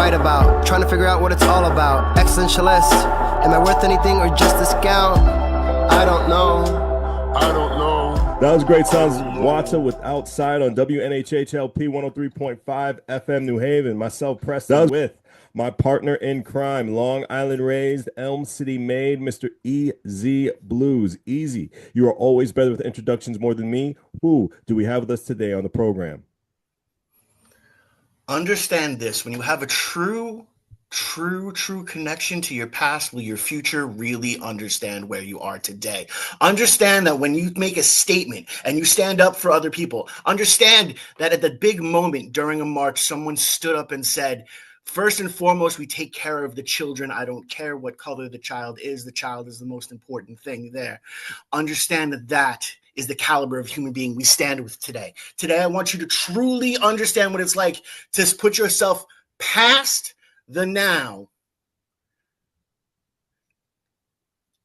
write about. Trying to figure out what it's all about. Existentialist, am I worth anything or just discount? I don't know. That was great sounds. Watson with Outside on WNHHLP 103.5 FM New Haven. Myself, Preston, with my partner in crime, Long Island raised, Elm City made, Mr. EZ BlueZ. Easy. You are always better with introductions more than me. Who do we have with us today on the program? Understand this. When you have a true connection to your past, will your future really understand where you are today? Understand that when you make a statement and you stand up for other people, understand that at the big moment during a march, someone stood up and said, first and foremost, we take care of the children. I don't care what color the child is. The child is the most important thing there. Understand that that is the caliber of human being we stand with today. Today, I want you to truly understand what it's like to put yourself past the now,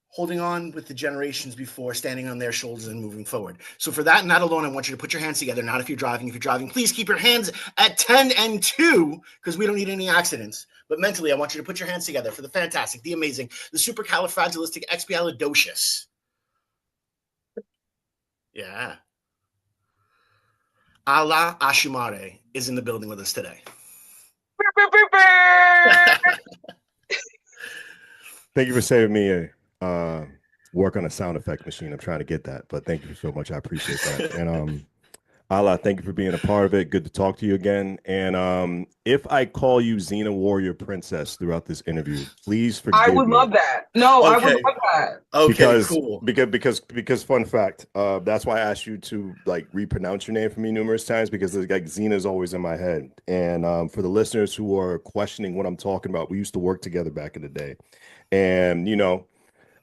holding on with the generations before, standing on their shoulders and moving forward. So for that and that alone, I want you to put your hands together. Not if you're driving. If you're driving, please keep your hands at 10 and 2 because we don't need any accidents. But mentally, I want you to put your hands together for the fantastic, the amazing, the supercalifragilisticexpialidocious. Yeah. Allah Ochumare is in the building with us today. Thank you for saving me a work on a sound effect machine. I'm trying to get that, but thank you so much. I appreciate that. And Allah, thank you for being a part of it. Good to talk to you again. And if I call you Xena Warrior Princess throughout this interview, please forgive me. I would love that. No, okay. I would love that. Okay, cool. Because fun fact, that's why I asked you to like repronounce your name for me numerous times because like Xena is always in my head. And for the listeners who are questioning what I'm talking about, we used to work together back in the day. And, you know,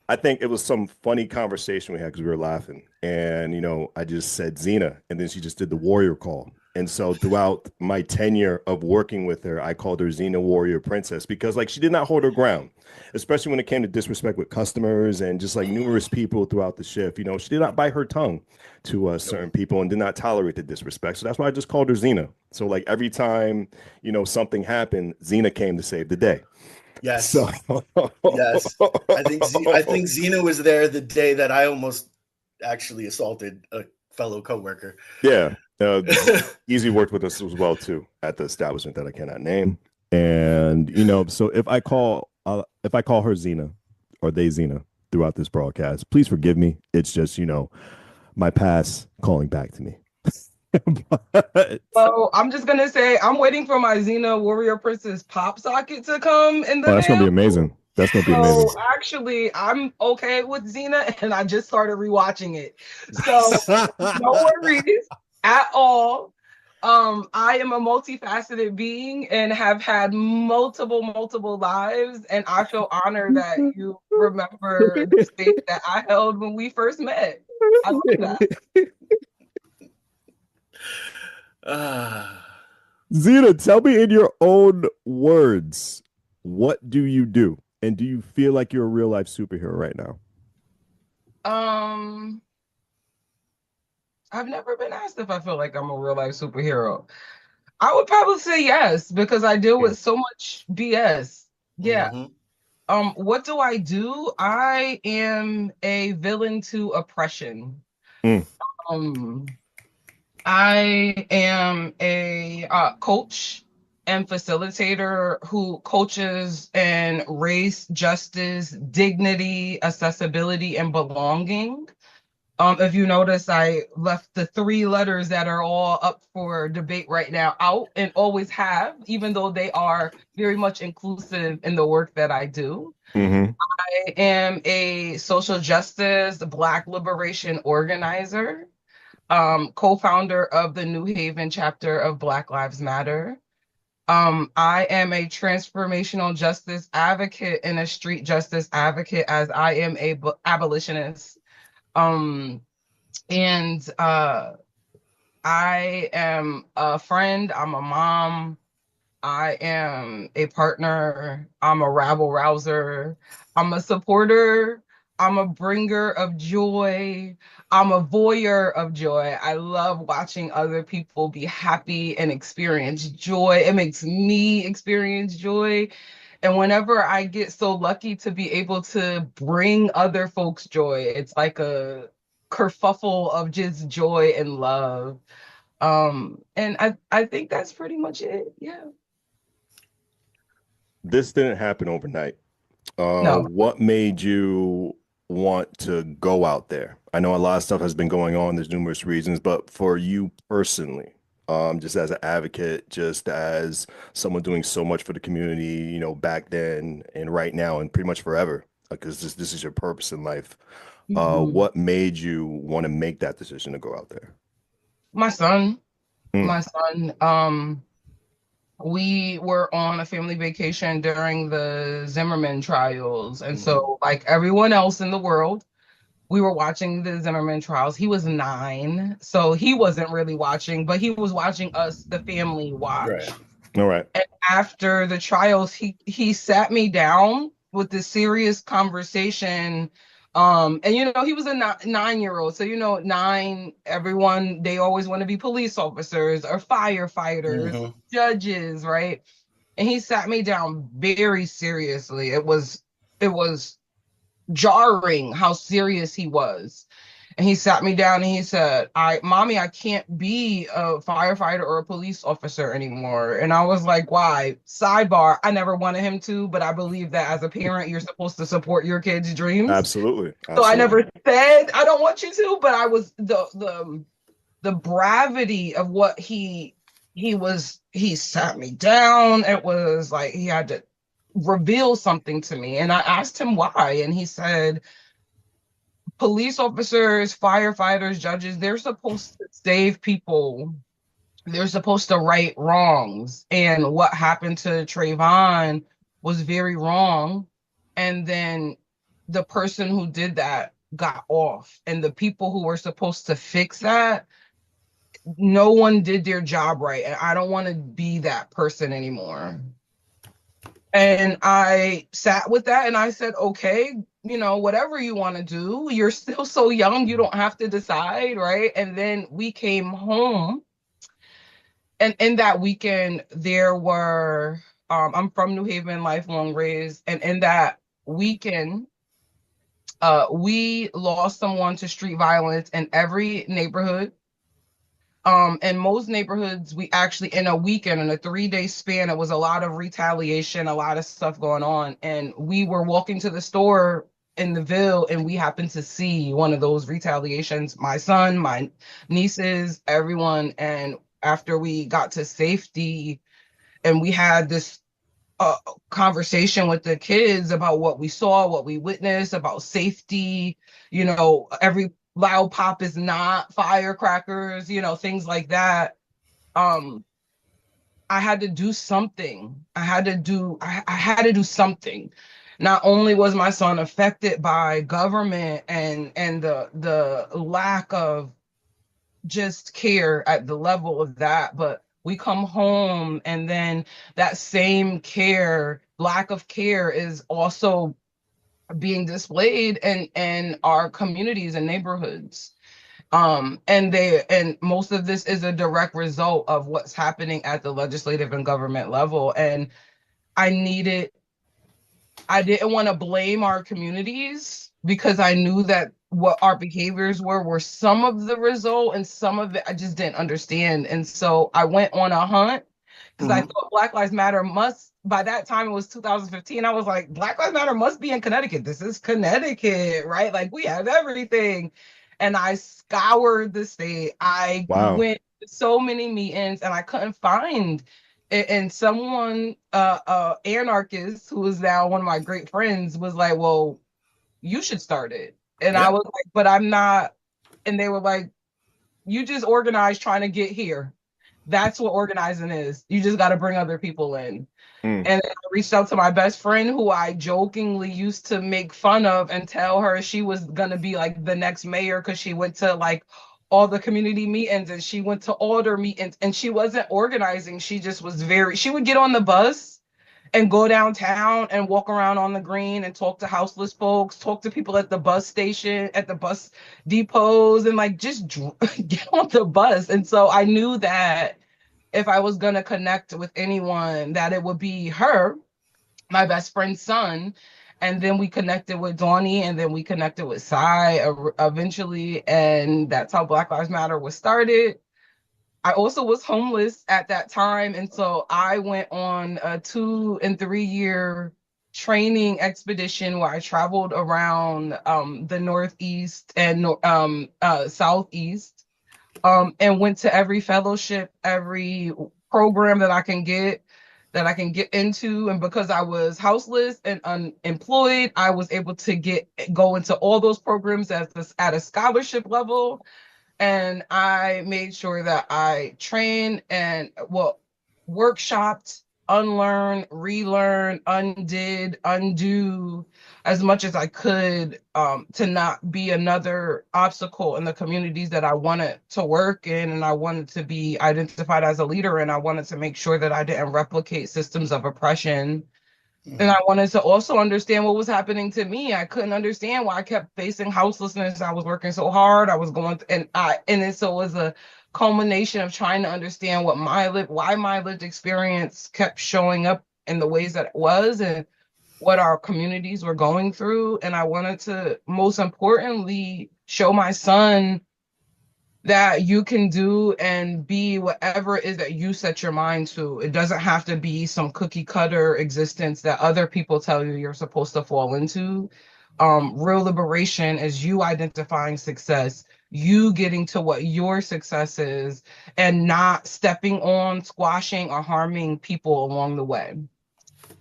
I think it was some funny conversation we had because we were laughing. And, you know, I just said Xena, and then she just did the warrior call. And so throughout my tenure of working with her, I called her Xena Warrior Princess because, like, she did not hold her ground, especially when it came to disrespect with customers and just, like, numerous people throughout the shift. You know, she did not bite her tongue to certain people and did not tolerate the disrespect. So that's why I just called her Xena. So, like, every time, you know, something happened, Xena came to save the day. Yes. So. Yes. I think Xena was there the day that I almost actually assaulted a fellow coworker. Yeah. Easy worked with us as well too at the establishment that I cannot name. And you know, so if I call her Xena or they Xena throughout this broadcast, please forgive me. It's just, you know, my past calling back to me. So I'm just gonna say I'm waiting for my Xena Warrior Princess pop socket to come in the mail. That's gonna be amazing. That's gonna be amazing. So actually, I'm okay with Xena, and I just started rewatching it. So no worries at all. I am a multifaceted being and have had multiple lives, and I feel honored that you remember the space that I held when we first met. I love that. Xena, tell me in your own words, what do you do? And do you feel like you're a real life superhero right now? I've never been asked if I feel like I'm a real life superhero. I would probably say yes, because I deal with so much BS. Yeah. Mm-hmm. What do? I am a villain to oppression. I am a coach and facilitator who coaches in race, justice, dignity, accessibility, and belonging. If you notice, I left the 3 letters that are all up for debate right now out and always have, even though they are very much inclusive in the work that I do. Mm-hmm. I am a social justice, Black liberation organizer. Co-founder of the New Haven chapter of Black Lives Matter. I am a transformational justice advocate and a street justice advocate, as I am a abolitionist. I am a friend. I'm a mom. I am a partner. I'm a rabble rouser. I'm a supporter. I'm a bringer of joy. I'm a voyeur of joy. I love watching other people be happy and experience joy. It makes me experience joy. And whenever I get so lucky to be able to bring other folks joy, it's like a kerfuffle of just joy and love. And I think that's pretty much it. Yeah. This didn't happen overnight. No. What made you want to go out there? I know a lot of stuff has been going on. There's numerous reasons, but for you personally, just as an advocate, just as someone doing so much for the community, you know, back then and right now and pretty much forever, because this is your purpose in life. Mhm. What made you want to make that decision to go out there? My son, Mm, my son, we were on a family vacation during the Zimmerman trials. And Mhm. so, like everyone else in the world, we were watching the Zimmerman trials. He was 9, so he wasn't really watching, but he was watching us, the family, Right. watch. all right. And after the trials, he sat me down with this serious conversation. And he was a 9-year-old. So, 9, everyone, they always want to be police officers or firefighters, Mhm. judges, right? And he sat me down very seriously. It was jarring how serious he was. And he sat me down and he said, Mommy, I can't be a firefighter or a police officer anymore. And I was like, why? Sidebar, I never wanted him to, but I believe that as a parent, you're supposed to support your kids' dreams. Absolutely. So I Absolutely. never said I don't want you to, but I was the bravity of what he sat me down. It was like he had to reveal something to me. And I asked him why. And he said, police officers, firefighters, judges, they're supposed to save people. They're supposed to right wrongs. And what happened to Trayvon was very wrong. And then the person who did that got off. And the people who were supposed to fix that, no one did their job right. And I don't want to be that person anymore. And I sat with that and I said, okay, whatever you want to do, you're still so young, you don't have to decide, right? And then we came home, and in that weekend, there were, I'm from New Haven, lifelong raised, and in that weekend, we lost someone to street violence in every neighborhood. In most neighborhoods, we actually, in a weekend, in a 3-day span, it was a lot of retaliation, a lot of stuff going on. And we were walking to the store in the Ville, and we happened to see one of those retaliations. My son, my nieces, everyone. And after we got to safety, and we had this conversation with the kids about what we saw, what we witnessed, about safety. Every loud pop is not firecrackers, things like that. Um, I had to do something. I had to do something. Not only was my son affected by government and the lack of just care at the level of that, but we come home and then that same care, lack of care, is also being displayed in our communities and neighborhoods. And most of this is a direct result of what's happening at the legislative and government level. And I needed I didn't want to blame our communities because I knew that what our behaviors were some of the result, and some of it I just didn't understand. And so I went on a hunt because I Mhm. thought Black Lives Matter must, by that time it was 2015. I was like, Black Lives Matter must be in Connecticut. This is Connecticut, right? Like we have everything. And I scoured the state. I Wow. went to so many meetings and I couldn't find, and someone, anarchist who is now one of my great friends, was like, well, you should start it. And I Yeah. was like, but I'm not. And they were like, you just organize trying to get here. That's what organizing is. You just got to bring other people in. Mm, And I reached out to my best friend, who I jokingly used to make fun of and tell her she was going to be like the next mayor because she went to like all the community meetings and she went to all their meetings, and she wasn't organizing. She just was she would get on the bus and go downtown and walk around on the green and talk to houseless folks, talk to people at the bus station, at the bus depots, and like just get on the bus. And so I knew that if I was going to connect with anyone, that it would be her, my best friend's son. And then we connected with Donnie, and then we connected with Cy eventually. And that's how Black Lives Matter was started. I also was homeless at that time. And so I went on a 2 and 3 year training expedition where I traveled around the Northeast and Southeast, and went to every fellowship, every program that I can get into. And because I was houseless and unemployed, I was able to go into all those programs at a scholarship level. And I made sure that I trained and workshopped, unlearn, relearn, undo as much as I could, to not be another obstacle in the communities that I wanted to work in, and I wanted to be identified as a leader, and I wanted to make sure that I didn't replicate systems of oppression. And I wanted to also understand what was happening to me. I couldn't understand why I kept facing houselessness. I was working so hard. I was going, so it was a culmination of trying to understand why my lived experience kept showing up in the ways that it was, and what our communities were going through. And I wanted to, most importantly, show my son that you can do and be whatever it is that you set your mind to. It doesn't have to be some cookie cutter existence that other people tell you you're supposed to fall into. Real liberation is you identifying success, you getting to what your success is, and not stepping on, squashing, or harming people along the way.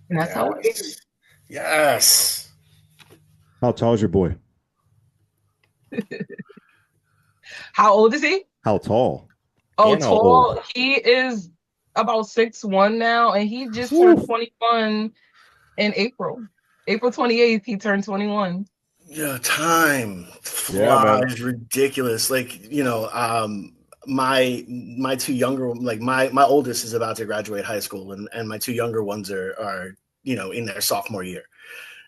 And that's how it is. Yes. How tall is your boy? How old is he? How tall? Oh, And how tall. old? He is about 6'1" now, and he just turned 21 in April. April 28th, he turned 21. Yeah, time Yeah, flies ridiculous. Like, my two younger, like my oldest is about to graduate high school, and my two younger ones are in their sophomore year.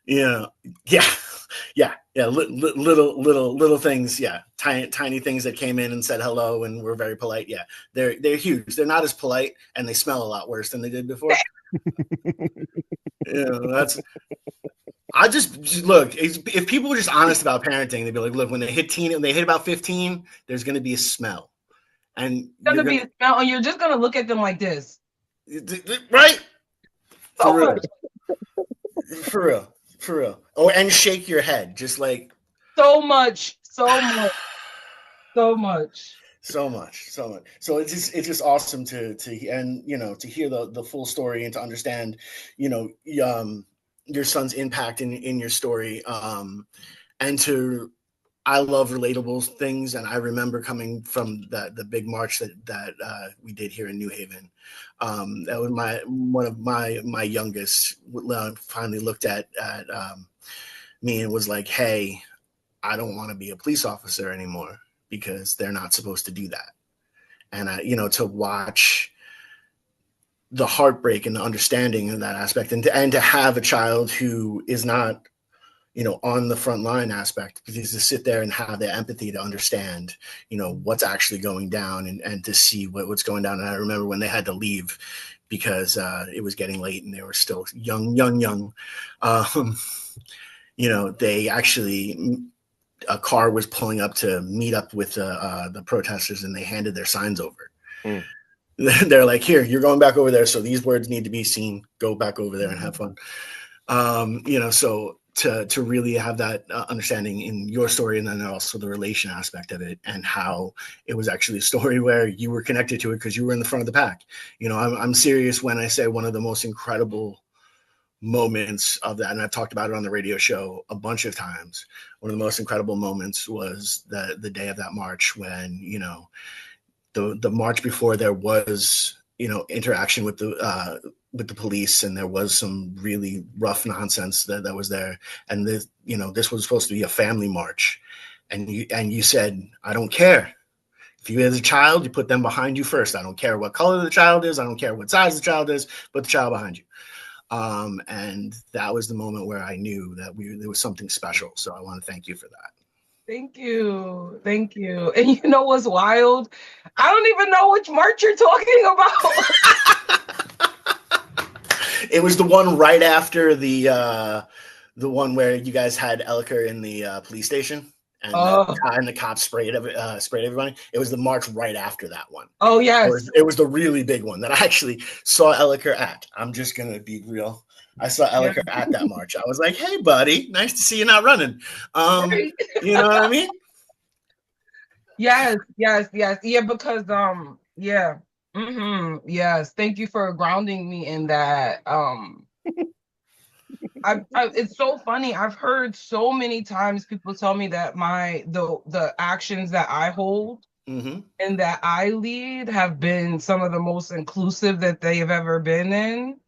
Yeah. Little things. Yeah, tiny things that came in and said hello and were very polite. Yeah, they're huge. They're not as polite, and they smell a lot worse than they did before. That's. I just look. If people were just honest about parenting, they'd be like, look, when they hit about 15, there's going to be a smell, and It's gonna be a smell, and you're just gonna look at them like this, right? so much. For real. Oh, and shake your head, just like so much. So it's just awesome to hear the full story and to understand, your son's impact in your story. And I love relatable things, and I remember coming from the big march that we did here in New Haven. That was one of my youngest finally looked at me and was like, "Hey, I don't want to be a police officer anymore because they're not supposed to do that." And to watch the heartbreak and the understanding of that aspect, and to have a child who is not on the front line aspect, because to sit there and have the empathy to understand, what's actually going down, and to see what's going down. And I remember when they had to leave because it was getting late and they were still young. They actually, a car was pulling up to meet up with the protesters, and they handed their signs over. They're like, here, you're going back over there. So these words need to be seen. Go back over there and have fun. So to really have that understanding in your story, and then also the relation aspect of it, and how it was actually a story where you were connected to it because you were in the front of the pack. I'm serious when I say one of the most incredible moments of that, and I've talked about it on the radio show a bunch of times. One of the most incredible moments was the day of that march, when the march before, there was interaction with the police, and there was some really rough nonsense that was there. And this was supposed to be a family march, and you said, I don't care. If you as a child, you put them behind you first. I don't care what color the child is. I don't care what size the child is. Put the child behind you. And that was the moment where I knew that there was something special. So I want to thank you for that. Thank you. Thank you. And you know what's wild? I don't even know which march you're talking about. It was the one right after the one where you guys had Elliker in the police station and, the cops sprayed everybody. It was the march right after that one. Oh, yes. It was the really big one that I actually saw Elliker at. I'm just going to be real. I saw Elliker at that march. I was like, hey, buddy, nice to see you not running. Right. You know what I mean? Yes. Yeah, because yeah. Yes. Thank you for grounding me in that. It's so funny. I've heard so many times people tell me that the actions that I hold and that I lead have been some of the most inclusive that they have ever been in.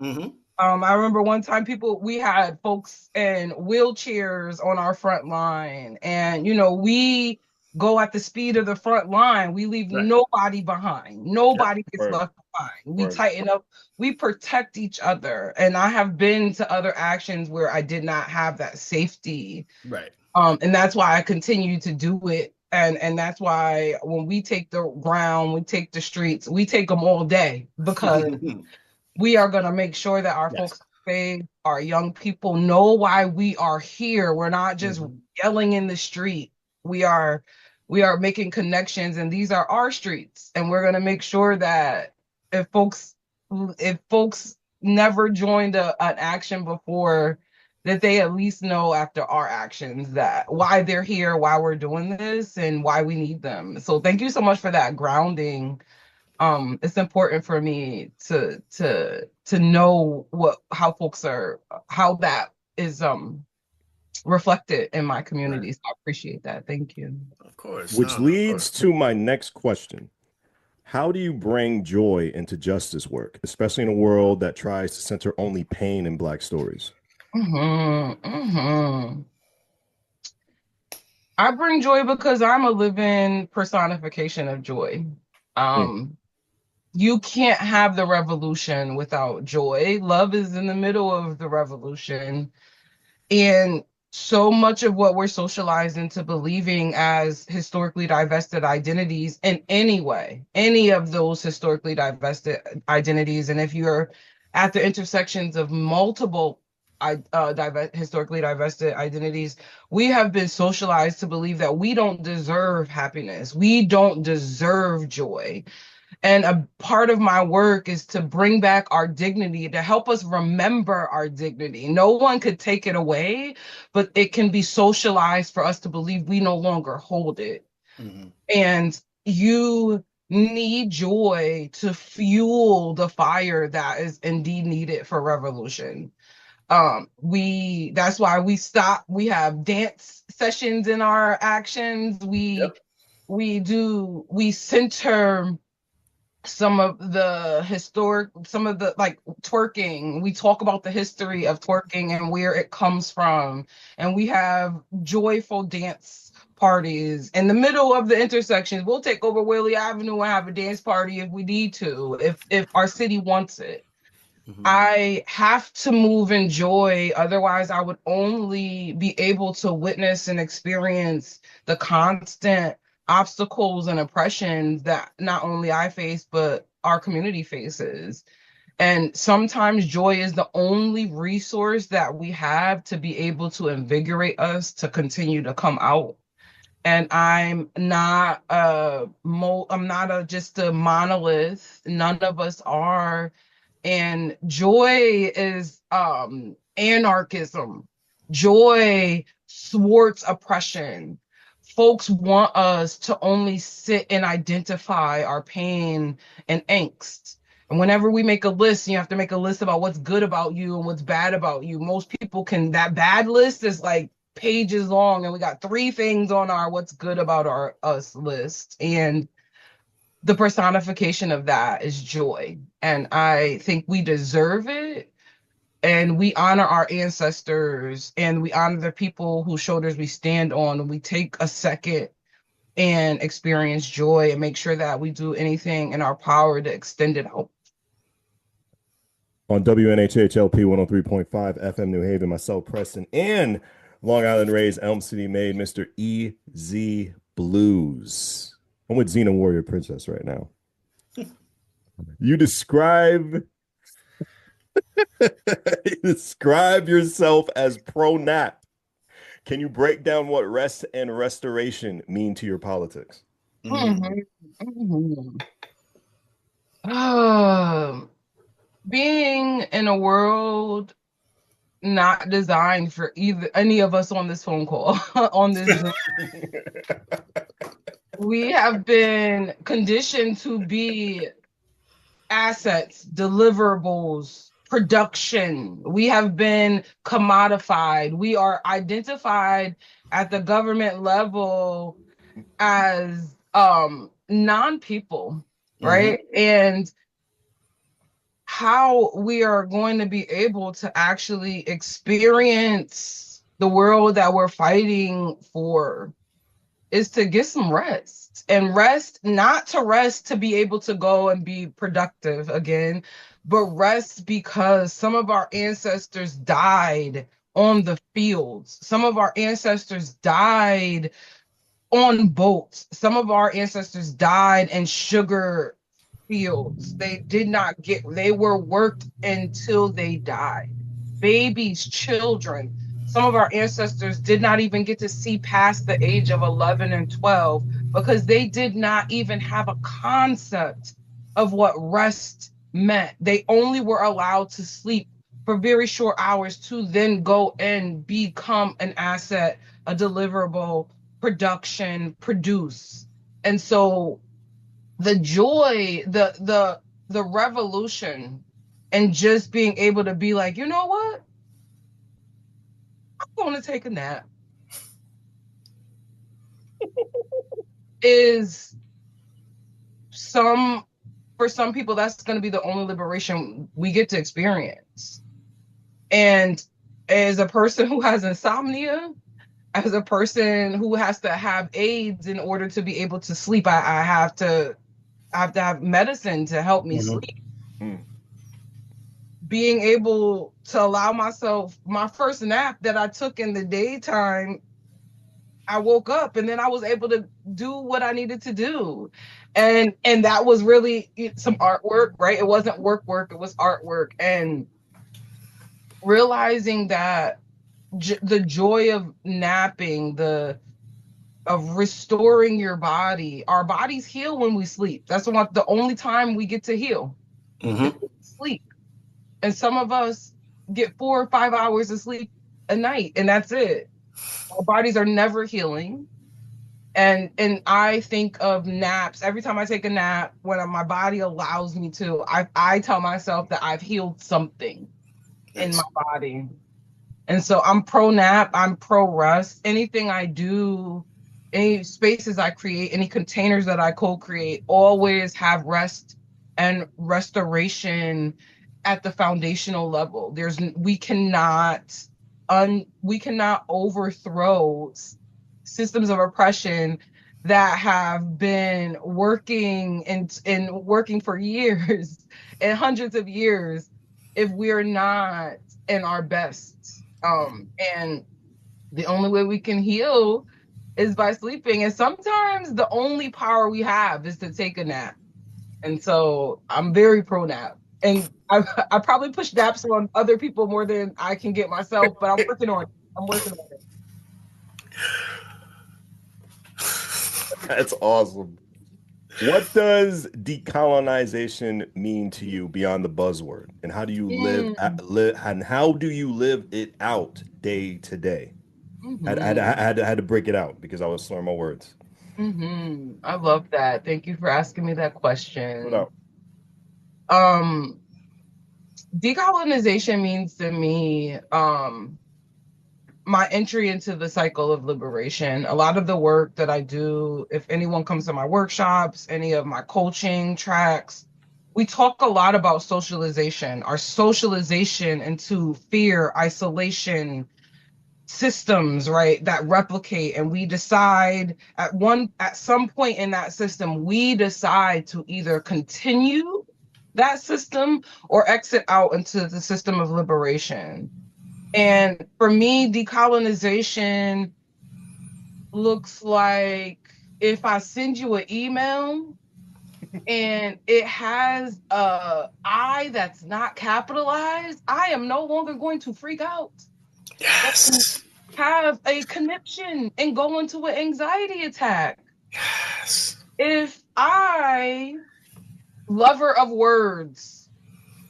I remember one time we had folks in wheelchairs on our front line, and we go at the speed of the front line. We leave nobody behind. Nobody gets left behind. We tighten up. We protect each other. And I have been to other actions where I did not have that safety. Right. And that's why I continue to do it. And that's why when we take the ground, we take the streets, we take them all day, because we are going to make sure that our folks are safe, our young people know why we are here. We're not just yelling in the street. We are making connections, and these are our streets. And we're going to make sure that if folks never joined an action before, that they at least know after our actions that why they're here, why we're doing this, and why we need them. So thank you so much for that grounding. It's important for me to know how that is reflected in my community. So I appreciate that. Thank you. Of course. Which leads to my next question. How do you bring joy into justice work, especially in a world that tries to center only pain in Black stories? I bring joy because I'm a living personification of joy. You can't have the revolution without joy. Love is in the middle of the revolution. And so much of what we're socialized into believing as historically divested identities in any of those historically divested identities, and if you're at the intersections of multiple historically divested identities, we have been socialized to believe that we don't deserve happiness. We don't deserve joy. And a part of my work is to bring back our dignity, to help us remember our dignity. No one could take it away, but it can be socialized for us to believe we no longer hold it. And you need joy to fuel the fire that is indeed needed for revolution. That's why we have dance sessions in our actions. We center some of the like twerking. We talk about the history of twerking and where it comes from. And we have joyful dance parties in the middle of the intersections. We'll take over Whaley Avenue and have a dance party if we need to, if our city wants it. I have to move in joy. Otherwise, I would only be able to witness and experience the constant obstacles and oppressions that not only I face, but our community faces. And sometimes joy is the only resource that we have to be able to invigorate us to continue to come out. And I'm not just a monolith. None of us are. And joy is anarchism. Joy thwarts oppression. Folks want us to only sit and identify our pain and angst. And whenever we make a list, you have to make a list about what's good about you and what's bad about you. Most people that bad list is like pages long, and we got 3 things on our what's good about us list. And the personification of that is joy. And I think we deserve it. And we honor our ancestors, and we honor the people whose shoulders we stand on. And we take a second and experience joy and make sure that we do anything in our power to extend it out. on WNHHLP 103.5 FM New Haven, myself, Preston, and Long Island Raised, Elm City made, Mr. EZ BlueZ. I'm with Xena Warrior Princess right now. You describe yourself as pro nap. Can you break down what rest and restoration mean to your politics? Being in a world not designed for either any of us on this phone call, on this Zoom. We have been conditioned to be assets, deliverables, production. We have been commodified. We are identified at the government level as non-people, right? And how we are going to be able to actually experience the world that we're fighting for is to get some rest, and rest, not to rest to be able to go and be productive again, but rest because some of our ancestors died on the fields. Some of our ancestors died on boats. Some of our ancestors died in sugar fields. They were worked until they died. Babies, children. Some of our ancestors did not even get to see past the age of 11 and 12 because they did not even have a concept of what rest meant. They only were allowed to sleep for very short hours to then go and become an asset, a deliverable, production, produce. And so the joy, the revolution, and just being able to be like, you know what? I'm going to take a nap is for some people, that's going to be the only liberation we get to experience. And as a person who has insomnia, as a person who has to have aids in order to be able to sleep, I have to have medicine to help me sleep. Being able to allow myself my first nap that I took in the daytime, I woke up and then I was able to do what I needed to do. And that was really some artwork, right? It wasn't work, it was artwork. And realizing that the joy of napping, of restoring your body. Our bodies heal when we sleep. That's the only time we get to heal. Sleep. And some of us get 4 or 5 hours of sleep a night, and that's it. Our bodies are never healing. And I think of naps. Every time I take a nap, when my body allows me to, I tell myself that I've healed something in my body. And so I'm pro nap, I'm pro rest. Anything I do, any spaces I create, any containers that I co-create, always have rest and restoration at the foundational level. We cannot overthrow systems of oppression that have been working and working for years and hundreds of years if we're not in our best. And the only way we can heal is by sleeping. And sometimes the only power we have is to take a nap. And so I'm very pro nap. And I probably push naps on other people more than I can get myself, but I'm working on it. That's awesome. What does decolonization mean to you beyond the buzzword? And how do you live it out day to day? I had to break it out because I was slurring my words. I love that. Thank you for asking me that question. No. Decolonization means to me my entry into the cycle of liberation. A lot of the work that I do, if anyone comes to my workshops, any of my coaching tracks, we talk a lot about socialization, our socialization into fear, isolation, systems, right, that replicate. And we decide at some point in that system, we decide to either continue that system or exit out into the system of liberation. And for me, decolonization looks like if I send you an email and it has a I that's not capitalized, I am no longer going to freak out and Yes. have a conniption and go into an anxiety attack. Yes. If I, lover of words,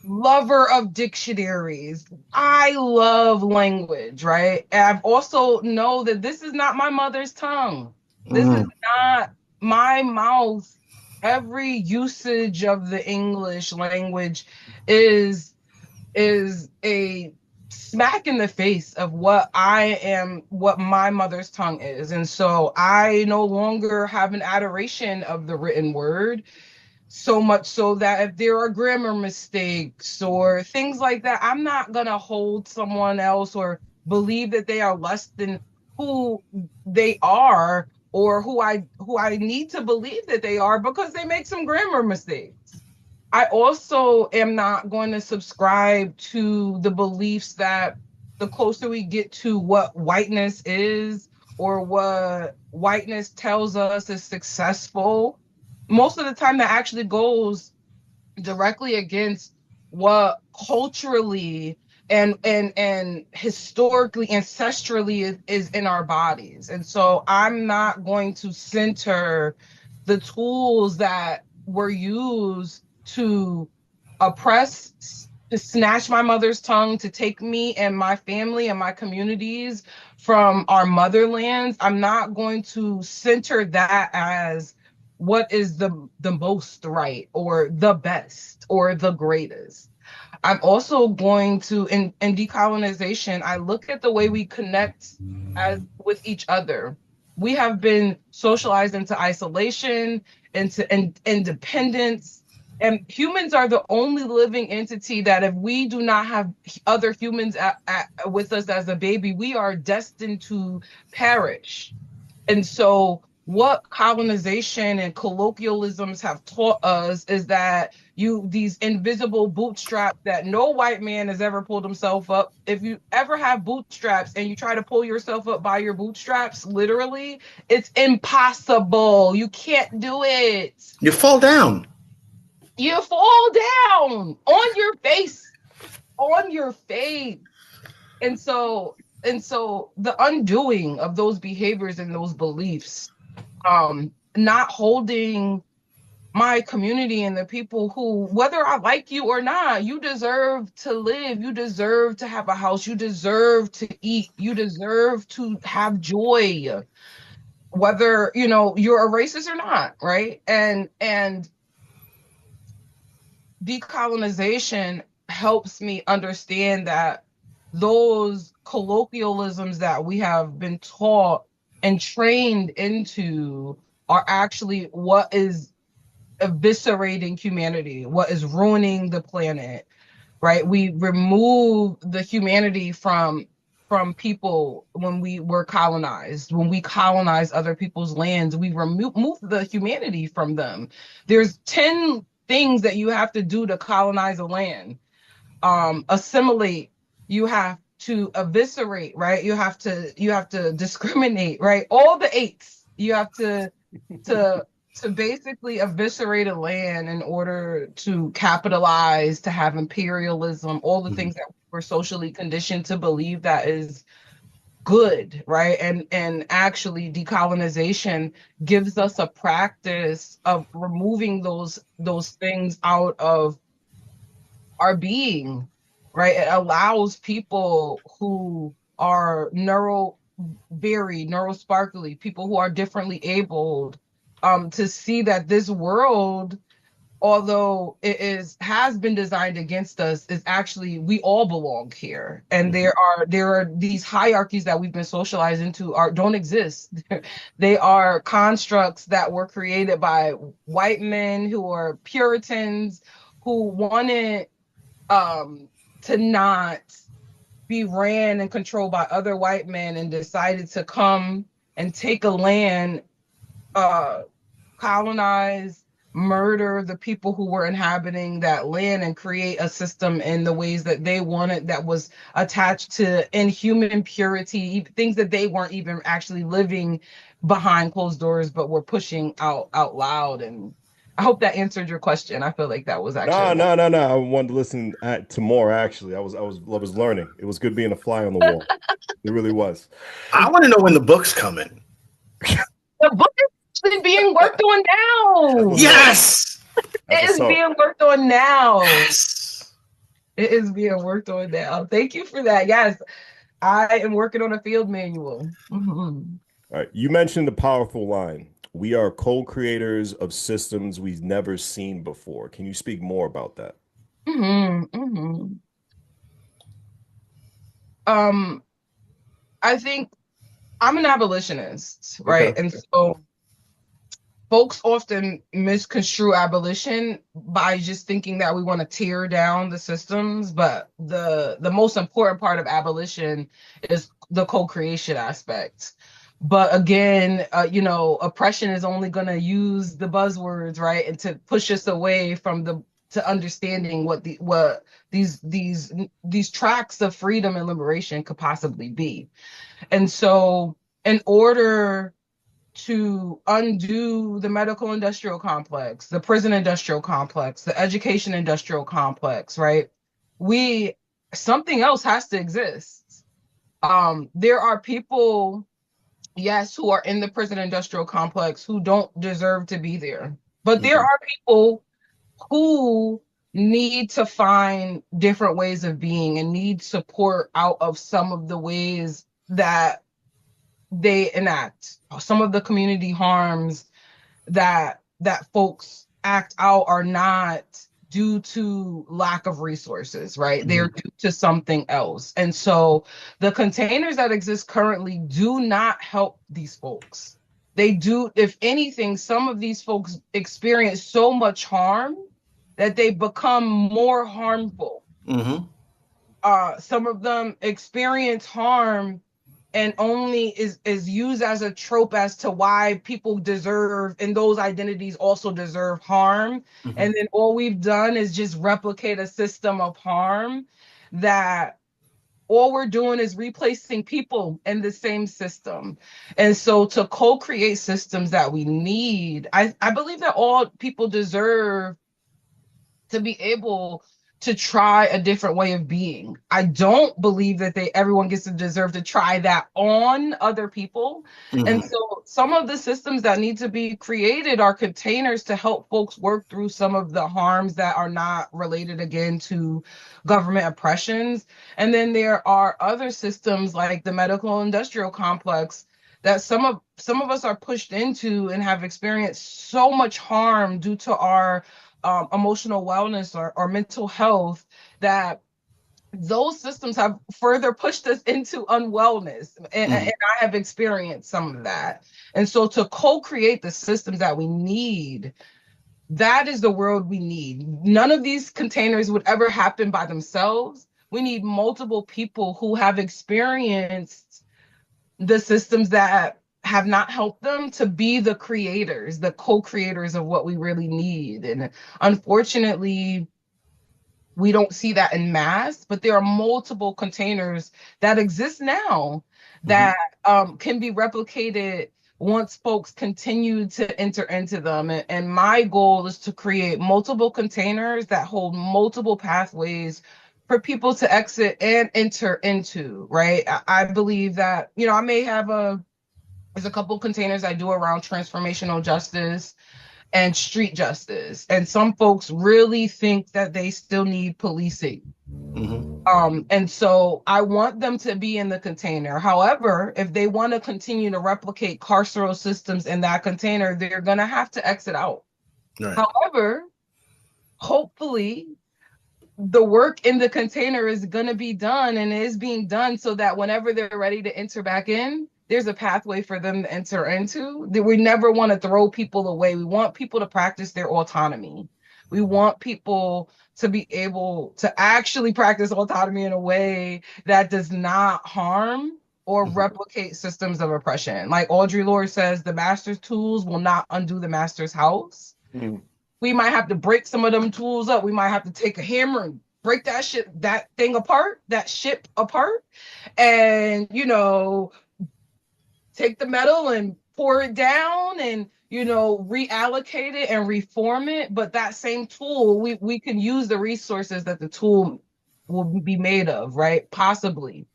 lover of dictionaries, I love language, right? And I've also know that this is not my mother's tongue. This is not my mouth. Every usage of the English language is a smack in the face of what I am, what my mother's tongue is. And so I no longer have an adoration of the written word, so much so that if there are grammar mistakes or things like that, I'm not going to hold someone else or believe that they are less than who they are or who I need to believe that they are because they make some grammar mistakes. I also am not going to subscribe to the beliefs that the closer we get to what whiteness is or what whiteness tells us is successful, most of the time that actually goes directly against what culturally and historically ancestrally is in our bodies. And so I'm not going to center the tools that were used to oppress, to snatch my mother's tongue, to take me and my family and my communities from our motherlands. I'm not going to center that as what is the most right or the best or the greatest. I'm also going to in decolonization, I look at the way we connect as with each other. We have been socialized into isolation, into independence, and humans are the only living entity that if we do not have other humans with us as a baby, we are destined to perish. And so what colonization and colloquialisms have taught us is that these invisible bootstraps that no white man has ever pulled himself up. If you ever have bootstraps and you try to pull yourself up by your bootstraps, literally, it's impossible. You can't do it. You fall down. You fall down on your face, on your face. And so the undoing of those behaviors and those beliefs, not holding my community and the people who, whether I like you or not, you deserve to live, you deserve to have a house, you deserve to eat, you deserve to have joy, whether you're a racist or not, right? And decolonization helps me understand that those colloquialisms that we have been taught and trained into are actually what is eviscerating humanity, what is ruining the planet, right? We remove the humanity from people when we were colonized. When we colonize other people's lands, we remove the humanity from them. There's 10 things that you have to do to colonize a land. Assimilate, you have to eviscerate, right? You have to discriminate, right? All the 8s. You have to basically eviscerate a land in order to capitalize, to have imperialism, all the things that we're socially conditioned to believe that is good, right? And actually decolonization gives us a practice of removing those things out of our being, right? It allows people who are neurosparkly, people who are differently abled, to see that this world, although has been designed against us, is actually, we all belong here. And there are these hierarchies that we've been socialized into don't exist. They are constructs that were created by white men who are Puritans, who wanted to not be ran and controlled by other white men, and decided to come and take a land, colonize, murder the people who were inhabiting that land and create a system in the ways that they wanted that was attached to inhuman purity, things that they weren't even actually living behind closed doors, but were pushing out loud. And I hope that answered your question. I feel like that was actually No, no, no, no. I wanted to listen to more actually. I was learning. It was good being a fly on the wall. It really was. I want to know when the book's coming. the book is actually being worked on now. Yes. It is being worked on now. Yes. It is being worked on now. Thank you for that. Yes, I am working on a field manual. Mhm. All right. You mentioned the powerful line. We are co-creators of systems we've never seen before. Can you speak more about that? Mhm, mhm. I think I'm an abolitionist, right? Okay. And so folks often misconstrue abolition by just thinking that we want to tear down the systems, but the most important part of abolition is the co-creation aspect. But again, oppression is only going to use the buzzwords, right, and to push us away from the to understanding what these tracks of freedom and liberation could possibly be. And so, in order to undo the medical industrial complex, the prison industrial complex, the education industrial complex, right? Something else has to exist. There are people, yes, who are in the prison industrial complex who don't deserve to be there. But there are people who need to find different ways of being and need support out of some of the ways that they enact. Some of the community harms that folks act out are not due to lack of resources, right? They're due to something else. And so the containers that exist currently do not help these folks. They do, if anything, some of these folks experience so much harm that they become more harmful. Some of them experience harm and only is used as a trope as to why people deserve, and those identities also deserve harm. And then all we've done is just replicate a system of harm that all we're doing is replacing people in the same system. And so to co-create systems that we need, I believe that all people deserve to be able to try a different way of being. I don't believe that everyone gets to deserve to try that on other people. And so some of the systems that need to be created are containers to help folks work through some of the harms that are not related, again, to government oppressions. And then there are other systems like the medical industrial complex that some of us are pushed into and have experienced so much harm due to our emotional wellness or mental health, that those systems have further pushed us into unwellness. And I have experienced some of that. And so to co-create the systems that we need, that is the world we need. None of these containers would ever happen by themselves. We need multiple people who have experienced the systems that have not helped them to be the creators, the co-creators of what we really need. And unfortunately, we don't see that in mass, but there are multiple containers that exist now that can be replicated once folks continue to enter into them. And my goal is to create multiple containers that hold multiple pathways for people to exit and enter into, right? I believe that, I may have there's a couple containers I do around transformational justice and street justice. And some folks really think that they still need policing. And so I want them to be in the container. However, if they want to continue to replicate carceral systems in that container, they're going to have to exit out. Right. However, hopefully, the work in the container is going to be done and is being done so that whenever they're ready to enter back in, there's a pathway for them to enter into. That we never want to throw people away. We want people to practice their autonomy. We want people to be able to actually practice autonomy in a way that does not harm or replicate systems of oppression. Like Audre Lorde says, the master's tools will not undo the master's house. We might have to break some of them tools up. We might have to take a hammer and break that thing apart, that ship apart, and take the metal and pour it down and reallocate it and reform it. But that same tool, we can use the resources that the tool will be made of, right? Possibly.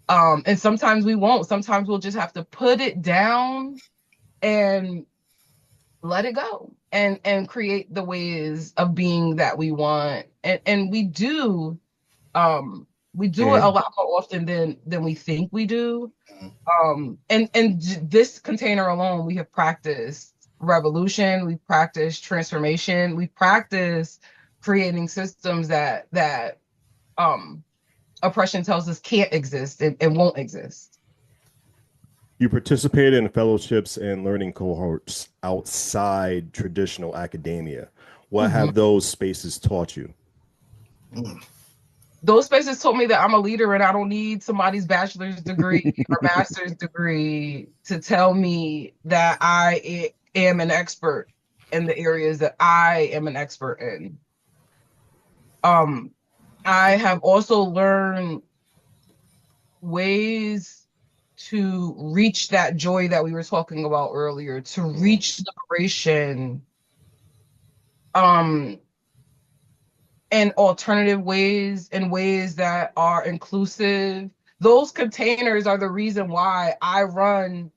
And sometimes we won't. Sometimes we'll just have to put it down and let it go and create the ways of being that we want. And we do it a lot more often than we think we do. And this container alone, we have practiced revolution, we've practiced transformation, we've practiced creating systems that oppression tells us can't exist and won't exist. You participated in fellowships and learning cohorts outside traditional academia. What have those spaces taught you? Those spaces taught me that I'm a leader and I don't need somebody's bachelor's degree or master's degree to tell me that I am an expert in the areas that I am an expert in. I have also learned ways to reach that joy that we were talking about earlier, to reach liberation in alternative ways, in ways that are inclusive. Those containers are the reason why I run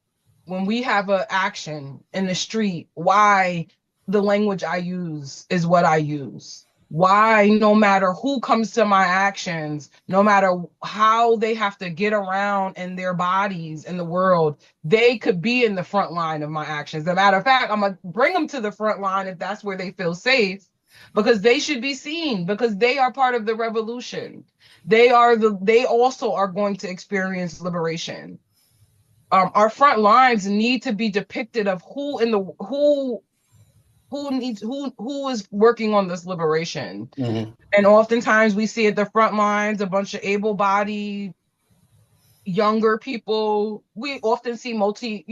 when we have an action in the street, why the language I use is what I use. Why, no matter who comes to my actions, no matter how they have to get around in their bodies in the world, they could be in the front line of my actions. As a matter of fact, I'm going to bring them to the front line if that's where they feel safe, because they should be seen, because they are part of the revolution. They also are going to experience liberation. Our front lines need to be depicted of who is working on this liberation. And oftentimes we see at the front lines a bunch of able-bodied younger people. We often see multi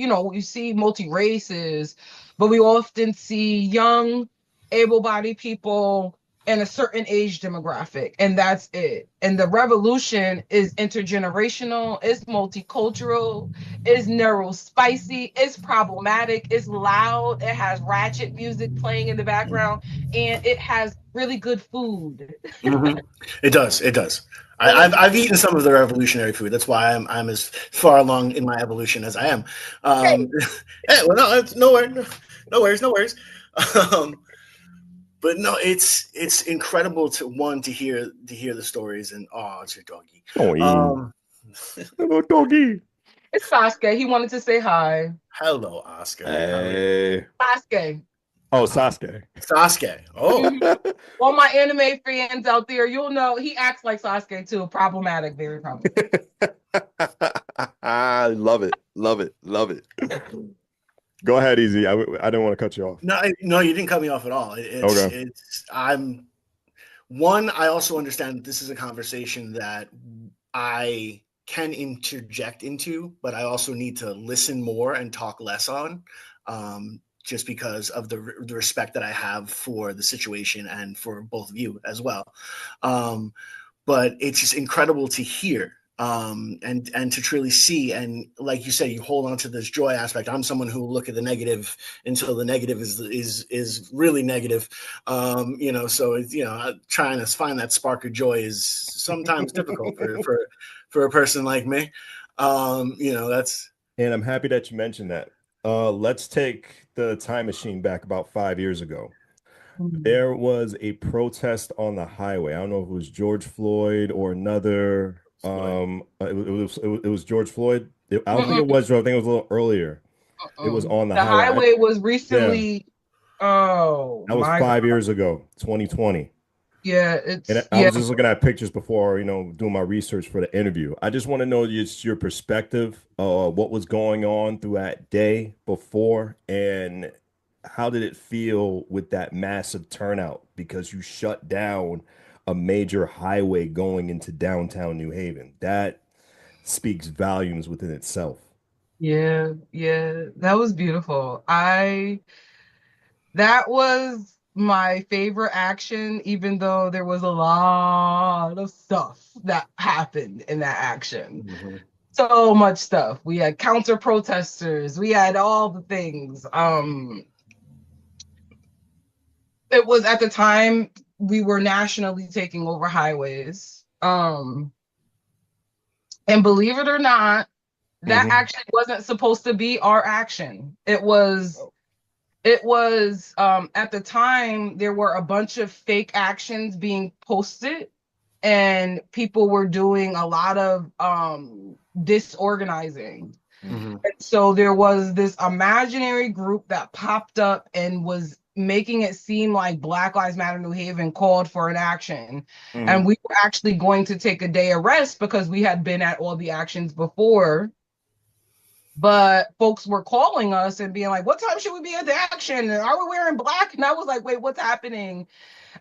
races, but we often see young able-bodied people in a certain age demographic, and that's it. And the revolution is intergenerational, it's multicultural, it's neurospicy, it's problematic, it's loud, it has ratchet music playing in the background, and it has really good food. It does. I've eaten some of the revolutionary food. That's why I'm as far along in my evolution as I am. Hey, well, no worries. But no, it's incredible to hear the stories, and it's your doggy. Hello, doggy. It's Sasuke. He wanted to say hi. Hello, Oscar. Hey. Sasuke. Oh, Sasuke. Oh. All my anime fans out there, you'll know he acts like Sasuke too. Problematic, very problematic. I love it. Go ahead, Easy. I didn't want to cut you off. No, you didn't cut me off at all. I also understand that this is a conversation that I can interject into, but I also need to listen more and talk less on, just because of the respect that I have for the situation and for both of you as well. But it's just incredible to hear. And to truly see, and like you said, you hold on to this joy aspect. I'm someone who will look at the negative until the negative is really negative. So it's, trying to find that spark of joy is sometimes difficult for a person like me. That's. And I'm happy that you mentioned that. Let's take the time machine back about 5 years ago. There was a protest on the highway. I don't know if it was George Floyd or another. It was George Floyd. I don't think it was. I think it was a little earlier. It was on the highway. The highway was recently. Yeah. Oh, that was 5 years ago, 2020. Yeah, I was just looking at pictures before, doing my research for the interview. I just want to know your perspective, what was going on through that day before, and how did it feel with that massive turnout, because you shut down a major highway going into downtown New Haven. That speaks volumes within itself. Yeah, that was beautiful. That was my favorite action, even though there was a lot of stuff that happened in that action. Mm-hmm. So much stuff. We had counter protesters. We had all the things. It was at the time we were nationally taking over highways. And believe it or not, that Mhm. actually wasn't supposed to be our action. It was at the time there were a bunch of fake actions being posted, and people were doing a lot of disorganizing. Mm-hmm. And so there was this imaginary group that popped up and was making it seem like Black Lives Matter New Haven called for an action. And Mhm. we were actually going to take a day of rest because we had been at all the actions before. But folks were calling us and being like, what time should we be at the action? Are we wearing black? And I was like, wait, what's happening?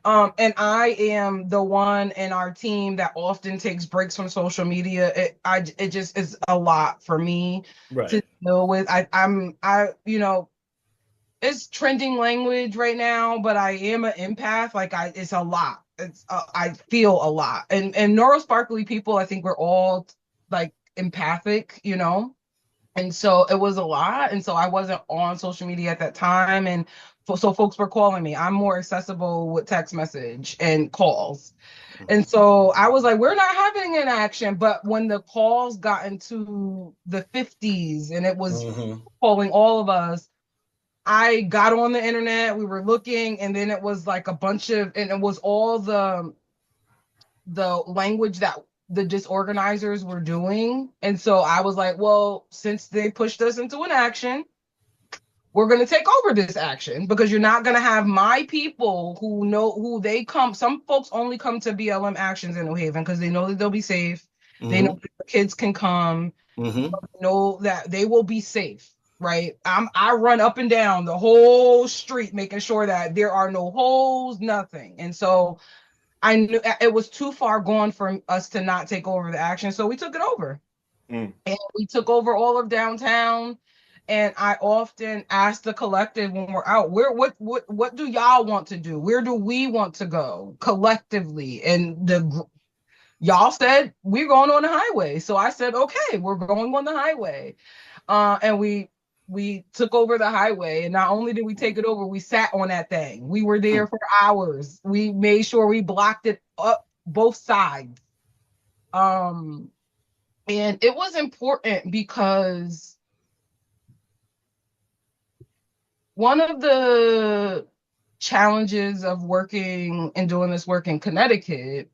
And I am the one in our team that often takes breaks from social media. It just is a lot for me to Right. deal with. It's trending language right now, but I am an empath. It's a lot. I feel a lot. And neurosparkly people, I think we're all like empathic, and so it was a lot. And so I wasn't on social media at that time. And so folks were calling me. I'm more accessible with text message and calls. And so I was like, we're not having an action. But when the calls got into the 50s and it was Mm-hmm. calling all of us, I got on the internet. We were looking, and then it was like a bunch of, and it was all the language that the disorganizers were doing. And so I was like, well, since they pushed us into an action, we're going to take over this action, because you're not going to have my people who know who they come. Some folks only come to BLM actions in New Haven because they know that they'll be safe. They know Mm-hmm. that the kids can come, Mm-hmm. know that they will be safe. Right. I run up and down the whole street, making sure that there are no holes, nothing. And so I knew it was too far gone for us to not take over the action. So we took it over. Mm. And we took over all of downtown. And I often ask the collective when we're out, what do y'all want to do? Where do we want to go collectively? And y'all said we're going on the highway. So I said, okay, we're going on the highway. And we took over the highway, and not only did we take it over, we sat on that thing. We were there for hours. We made sure we blocked it up both sides. And it was important because one of the challenges of working and doing this work in Connecticut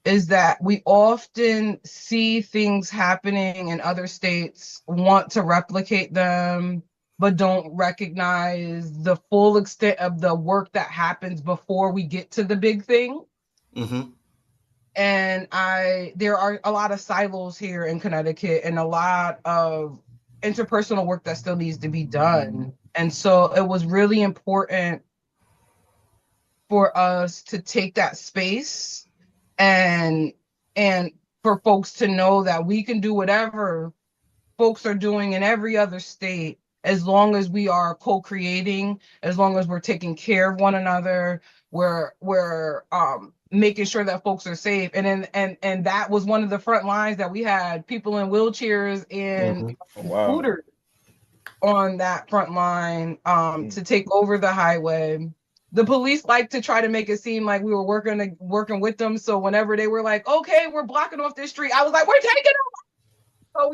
is that we often see things happening in other states, want to replicate them, but don't recognize the full extent of the work that happens before we get to the big thing. Mm-hmm. And there are a lot of silos here in Connecticut and a lot of interpersonal work that still needs to be done. And so it was really important for us to take that space and for folks to know that we can do whatever folks are doing in every other state, as long as we are co-creating, as long as we're taking care of one another, we're making sure that folks are safe. And that was one of the front lines, that we had people in wheelchairs and Mm-hmm. Oh, wow. scooters on that front line to take over the highway. The police like to try to make it seem like we were working with them. So whenever they were like, okay, we're blocking off this street, I was like, we're taking it. So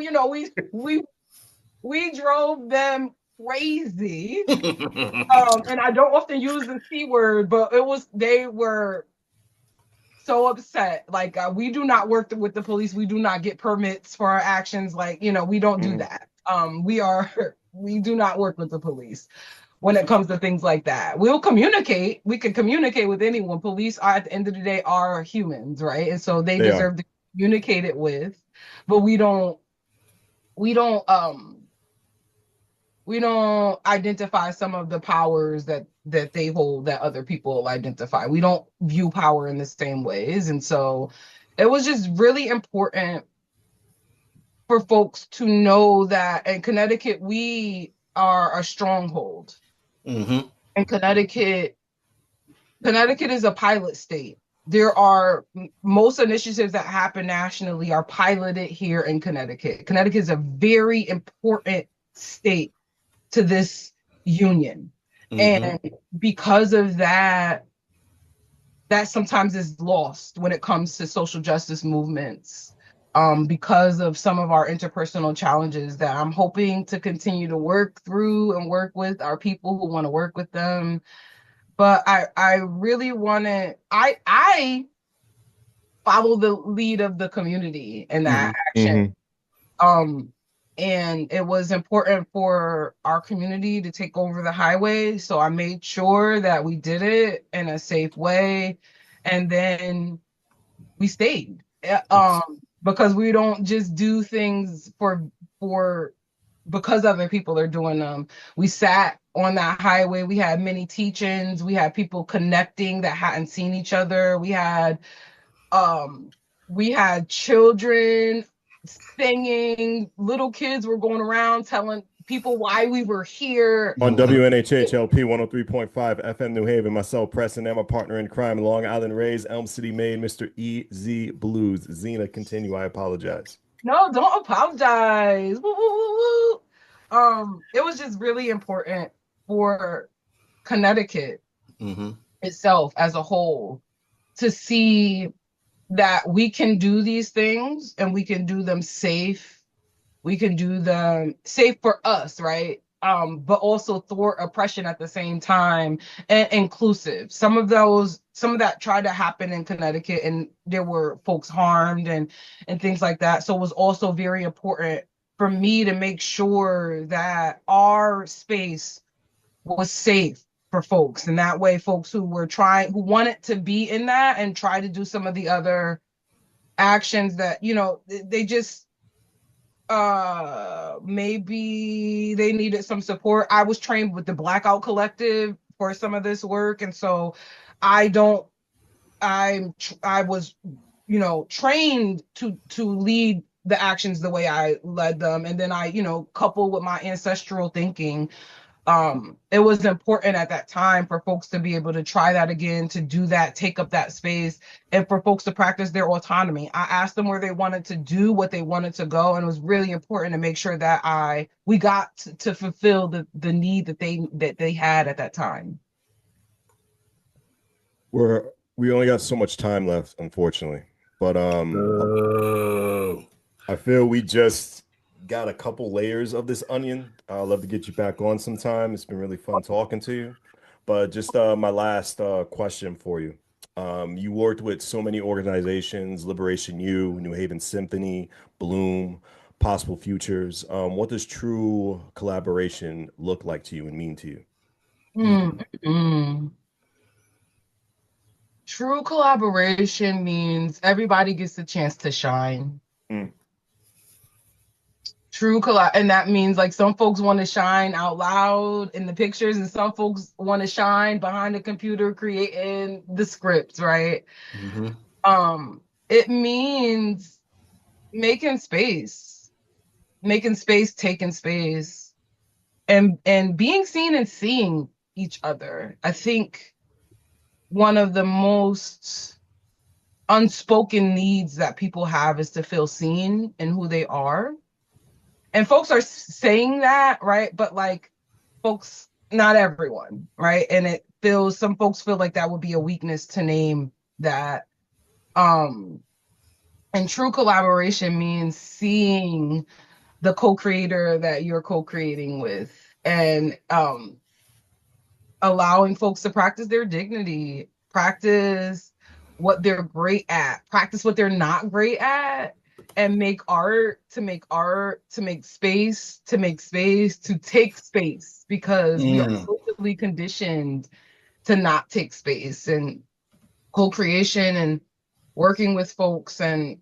we drove them crazy. And I don't often use the C word, but they were so upset. Like, we do not work with the police. We do not get permits for our actions. Like, we don't do that. We do not work with the police when it comes to things like that. We'll communicate. We can communicate with anyone. Police are, at the end of the day, are humans, right? And so they deserve to be communicated with, but we don't identify some of the powers that they hold that other people identify. We don't view power in the same ways. And so it was just really important for folks to know that in Connecticut, we are a stronghold. Mm-hmm. In Connecticut, Connecticut is a pilot state. There are most initiatives that happen nationally are piloted here in Connecticut. Connecticut is a very important state to this union. Mm-hmm. And because of that, that sometimes is lost when it comes to social justice movements, because of some of our interpersonal challenges that I'm hoping to continue to work through and work with our people who want to work with them. But I really want to, I follow the lead of the community in that action. And it was important for our community to take over the highway. So I made sure that we did it in a safe way. And then we stayed. Because we don't just do things for because other people are doing them. We sat on that highway. We had many teach-ins. We had people connecting that hadn't seen each other. We had children singing. Little kids were going around telling people why we were here. On WNHHLP 103.5 FM New Haven, myself, Preston, and my partner in crime, Long Island Rays, Elm City, Maine, Mr. EZ BlueZ. Zena, continue. I apologize. No, don't apologize. Woo, woo, woo, woo. It was just really important for Connecticut itself as a whole to see that we can do these things and we can do them safe. We can do them safe for us, right? But also thwart oppression at the same time and inclusive. Some of that tried to happen in Connecticut and there were folks harmed and things like that. So it was also very important for me to make sure that our space was safe for folks. And that way folks who wanted to be in that and try to do some of the other actions that, they just, maybe they needed some support. I was trained with the Blackout Collective for some of this work. And so I was, trained to lead the actions the way I led them. And then I, coupled with my ancestral thinking, it was important at that time for folks to be able to try that again, to do that, take up that space, and for folks to practice their autonomy. I asked them where they wanted to do, what they wanted to go, and it was really important to make sure that we got to fulfill the need that they had at that time. We only got so much time left, unfortunately, but I feel we just got a couple layers of this onion. I'd love to get you back on sometime. It's been really fun talking to you. But just my last question for you. You worked with so many organizations, Liberation U, New Haven Symphony, Bloom, Possible Futures. What does true collaboration look like to you and mean to you? True collaboration means everybody gets a chance to shine. And that means like some folks want to shine out loud in the pictures and some folks want to shine behind the computer creating the scripts, right? It means making space, taking space, and being seen and seeing each other. I think one of the most unspoken needs that people have is to feel seen in who they are. And folks are saying that, right? But like folks, not everyone, right? And some folks feel like that would be a weakness to name that. And true collaboration means seeing the co-creator that you're co-creating with and allowing folks to practice their dignity, practice what they're great at, practice what they're not great at, and make art, to make space, to take space, because we are socially conditioned to not take space. And co-creation and working with folks and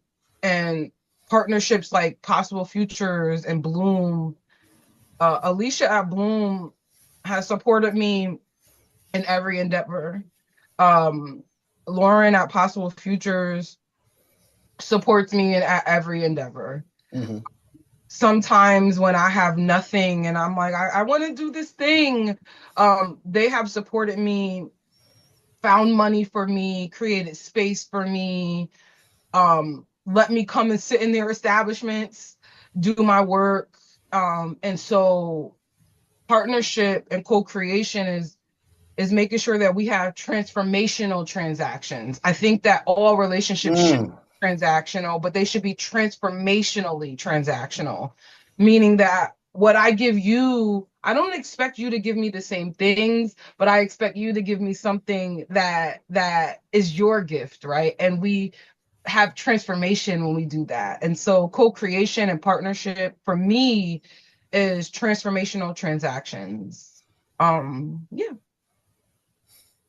partnerships like Possible Futures and Bloom. Alicia at Bloom has supported me in every endeavor. Lauren at Possible Futures supports me at every endeavor. Sometimes when I have nothing and I'm like, I want to do this thing, they have supported me found money for me, created space for me, let me come and sit in their establishments, do my work. And so partnership and co-creation is making sure that we have transformational transactions. I think that all relationships should be transactional, but they should be transformationally transactional, meaning that what I give you, I don't expect you to give me the same things, but I expect you to give me something that is your gift, right? And we have transformation when we do that. And so co-creation and partnership for me is transformational transactions. Yeah.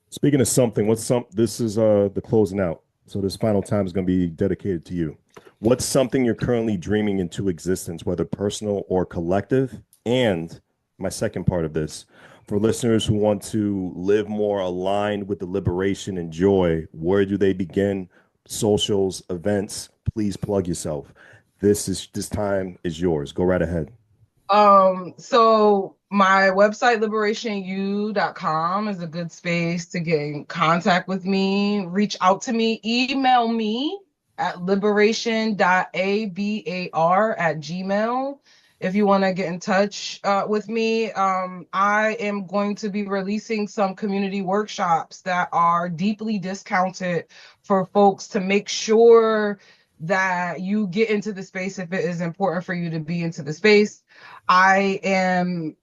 Speaking of something, this is the closing out. So this final time is going to be dedicated to you. What's something you're currently dreaming into existence, whether personal or collective? And my second part of this, for listeners who want to live more aligned with the liberation and joy, where do they begin? Socials, events, please plug yourself. This time is yours. Go right ahead. So my website, liberationu.com, is a good space to get in contact with me. Reach out to me, email me at liberation.abar@gmail if you want to get in touch with me. I am going to be releasing some community workshops that are deeply discounted for folks to make sure that you get into the space if it is important for you to be into the space. I am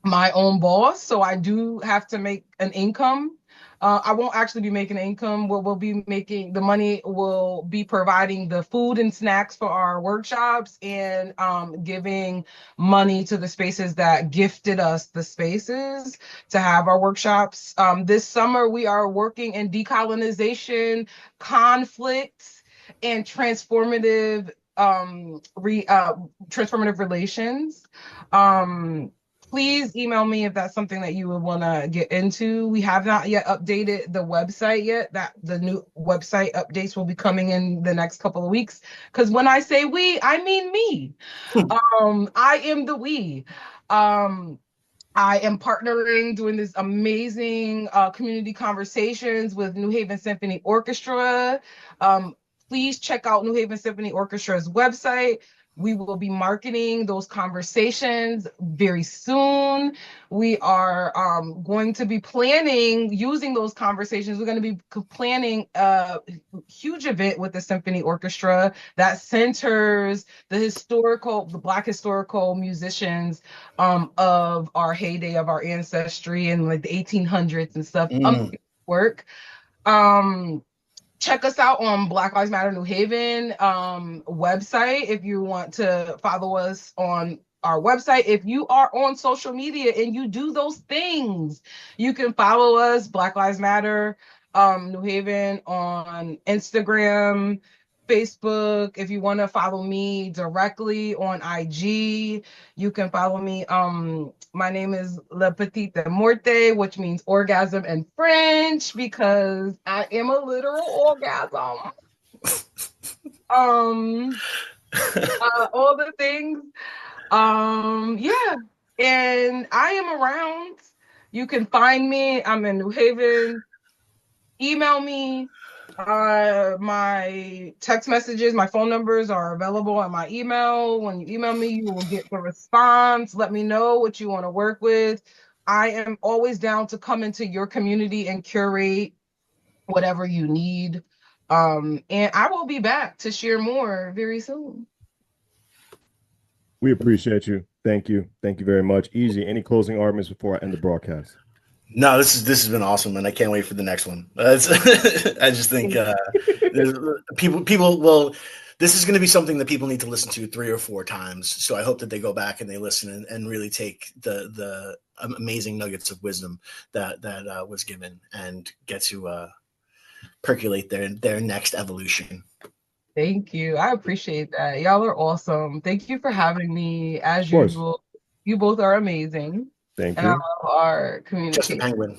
my own boss, so I do have to make an income. I won't actually be making an income. What we'll be making, the money will be providing the food and snacks for our workshops and giving money to the spaces that gifted us the spaces to have our workshops. This summer, we are working in decolonization, conflict, and transformative transformative relations. Please email me if that's something that you would want to get into. We have not yet updated the website yet. That the new website updates will be coming in the next couple of weeks. Because when I say we, I mean me. I am the we. I am partnering, doing this amazing community conversations with New Haven Symphony Orchestra. Please check out New Haven Symphony Orchestra's website. We will be marketing those conversations very soon. We are going to be planning, using those conversations, we're going to be planning a huge event with the Symphony Orchestra that centers the Black historical musicians of our heyday, of our ancestry in like the 1800s and stuff. Work. Check us out on Black Lives Matter New Haven website if you want to follow us on our website. If you are on social media and you do those things, you can follow us, Black Lives Matter New Haven, on Instagram, Facebook. If you want to follow me directly on IG, you can follow me. My name is La Petite Morte, which means orgasm in French, because I am a literal orgasm. All the things. Yeah. And I am around. You can find me. I'm in New Haven. Email me. My text messages, my phone numbers are available at my email. When you email me, you will get the response. Let me know what you want to work with. I am always down to come into your community and curate whatever you need. And I will be back to share more very soon. We appreciate you. Thank you. Thank you very much. Easy. Any closing arguments before I end the broadcast? No, this has been awesome, and I can't wait for the next one. I just think people will. This is going to be something that people need to listen to 3 or 4 times. So I hope that they go back and they listen and really take the amazing nuggets of wisdom that was given and get to percolate their next evolution. Thank you. I appreciate that. Y'all are awesome. Thank you for having me. As usual, you both are amazing. Thank you. I love our communication. Just a penguin.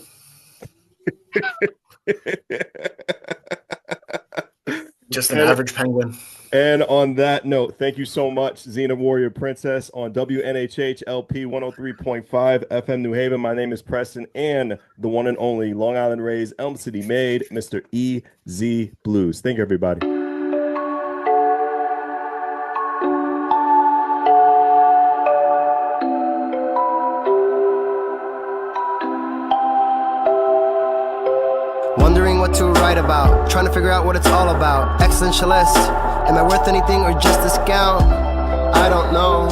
Just an average penguin. And on that note, thank you so much, Xena Warrior Princess on WNHH LP 103.5 FM New Haven. My name is Preston, and the one and only Long Island Raised, Elm City made, Mr. EZ Blues. Thank you, everybody. Wondering what to write about, trying to figure out what it's all about. Existentialist, am I worth anything or just a scout? I don't know.